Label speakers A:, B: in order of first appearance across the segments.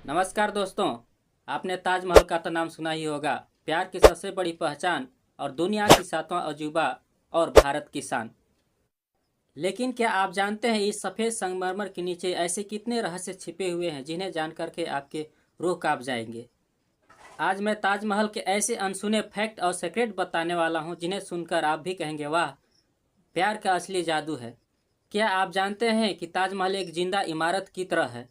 A: नमस्कार दोस्तों, आपने ताजमहल का तो नाम सुना ही होगा। प्यार की सबसे बड़ी पहचान और दुनिया की सातवां अजूबा और भारत की शान। लेकिन क्या आप जानते हैं इस सफ़ेद संगमरमर के नीचे ऐसे कितने रहस्य छिपे हुए हैं जिन्हें जान करके आपके रूह कांप जाएंगे। आज मैं ताजमहल के ऐसे अनसुने फैक्ट और सीक्रेट बताने वाला हूं जिन्हें सुनकर आप भी कहेंगे वाह, प्यार का असली जादू है। क्या आप जानते हैं कि ताजमहल एक जिंदा इमारत की तरह है।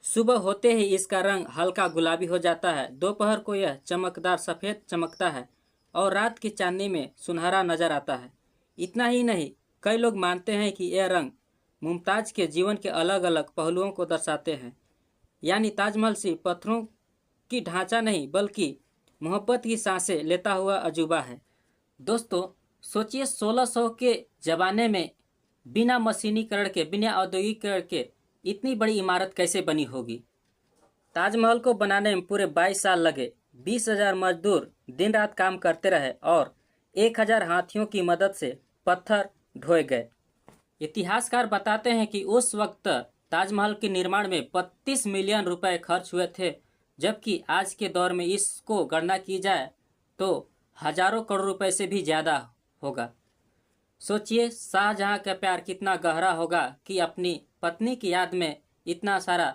A: सुबह होते ही इसका रंग हल्का गुलाबी हो जाता है, दोपहर को यह चमकदार सफ़ेद चमकता है और रात की चांदनी में सुनहरा नजर आता है। इतना ही नहीं, कई लोग मानते हैं कि यह रंग मुमताज़ के जीवन के अलग अलग पहलुओं को दर्शाते हैं। यानी ताजमहल सिर्फ पत्थरों की ढांचा नहीं बल्कि मोहब्बत की सांसें लेता हुआ अजूबा है। दोस्तों सोचिए, 1600 के ज़माने में बिना मशीनीकरण के, बिना औद्योगिकरण के इतनी बड़ी इमारत कैसे बनी होगी। ताजमहल को बनाने में पूरे 22 साल लगे। 20,000 मजदूर दिन रात काम करते रहे और 1,000 हाथियों की मदद से पत्थर ढोए गए। इतिहासकार बताते हैं कि उस वक्त ताजमहल के निर्माण में 32 मिलियन रुपए खर्च हुए थे, जबकि आज के दौर में इसको गणना की जाए तो हजारों करोड़ रुपए से भी ज़्यादा होगा। सोचिए, शाहजहां का प्यार कितना गहरा होगा कि अपनी पत्नी की याद में इतना सारा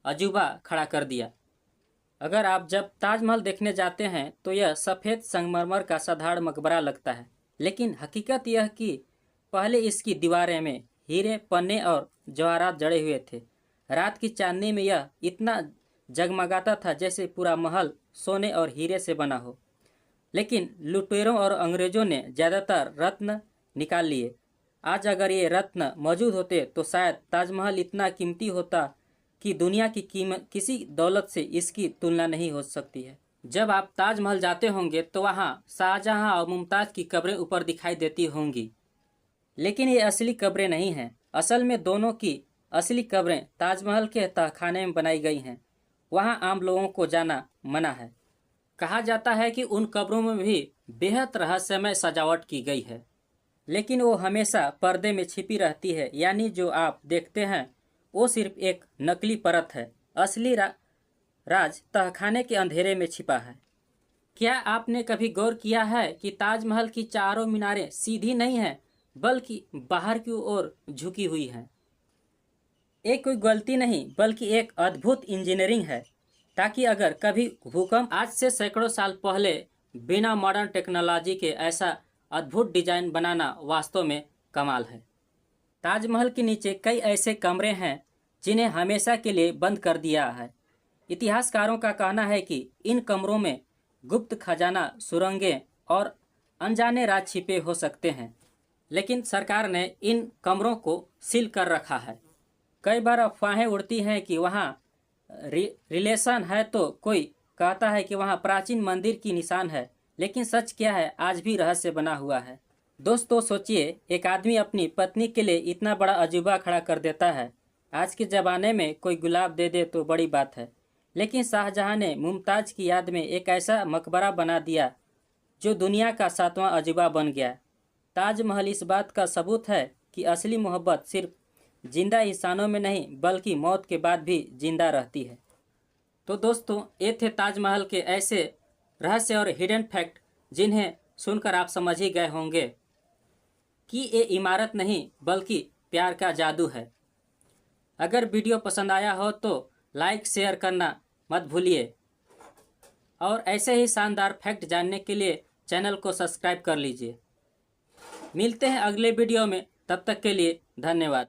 A: अजूबा खड़ा कर दिया। अगर आप जब ताजमहल देखने जाते हैं तो यह सफ़ेद संगमरमर का साधारण मकबरा लगता है, लेकिन हकीकत यह कि पहले इसकी दीवारें में हीरे, पन्ने और जवाहरात जड़े हुए थे। रात की चांदनी में यह इतना जगमगाता था जैसे पूरा महल सोने और हीरे से बना हो। लेकिन लुटेरों और अंग्रेजों ने ज़्यादातर रत्न निकाल लिए। आज अगर ये रत्न मौजूद होते तो शायद ताजमहल इतना कीमती होता कि दुनिया की किसी दौलत से इसकी तुलना नहीं हो सकती है। जब आप ताजमहल जाते होंगे तो वहाँ शाहजहां और मुमताज़ की कब्रें ऊपर दिखाई देती होंगी, लेकिन ये असली कब्रें नहीं हैं। असल में दोनों की असली कब्रें ताजमहल के तहखाने में बनाई गई हैं। वहाँ आम लोगों को जाना मना है। कहा जाता है कि उन कब्रों में भी बेहद रहस्यमय सजावट की गई है, लेकिन वो हमेशा पर्दे में छिपी रहती है। यानी जो आप देखते हैं वो सिर्फ एक नकली परत है। असली राज तहखाने के अंधेरे में छिपा है। क्या आपने कभी गौर किया है कि ताजमहल की चारों मीनारें सीधी नहीं हैं बल्कि बाहर की ओर झुकी हुई हैं। एक कोई गलती नहीं बल्कि एक अद्भुत इंजीनियरिंग है, ताकि अगर कभी भूकंप, आज से सैकड़ों साल पहले बिना मॉडर्न टेक्नोलॉजी के ऐसा अद्भुत डिजाइन बनाना वास्तव में कमाल है। ताजमहल के नीचे कई ऐसे कमरे हैं जिन्हें हमेशा के लिए बंद कर दिया है। इतिहासकारों का कहना है कि इन कमरों में गुप्त खजाना, सुरंगें और अनजाने राज छिपे हो सकते हैं, लेकिन सरकार ने इन कमरों को सील कर रखा है। कई बार अफवाहें उड़ती हैं कि वहाँ रिलेशन है, तो कोई कहता है कि वहाँ प्राचीन मंदिर की निशान है, लेकिन सच क्या है आज भी रहस्य बना हुआ है। दोस्तों सोचिए, एक आदमी अपनी पत्नी के लिए इतना बड़ा अजूबा खड़ा कर देता है। आज के ज़माने में कोई गुलाब दे दे तो बड़ी बात है, लेकिन शाहजहां ने मुमताज़ की याद में एक ऐसा मकबरा बना दिया जो दुनिया का सातवां अजूबा बन गया। ताजमहल इस बात का सबूत है कि असली मोहब्बत सिर्फ जिंदा इंसानों में नहीं बल्कि मौत के बाद भी जिंदा रहती है। तो दोस्तों, ये थे ताजमहल के ऐसे रहस्य और हिडन फैक्ट जिन्हें सुनकर आप समझ ही गए होंगे कि ये इमारत नहीं बल्कि प्यार का जादू है। अगर वीडियो पसंद आया हो तो लाइक शेयर करना मत भूलिए और ऐसे ही शानदार फैक्ट जानने के लिए चैनल को सब्सक्राइब कर लीजिए। मिलते हैं अगले वीडियो में, तब तक के लिए धन्यवाद।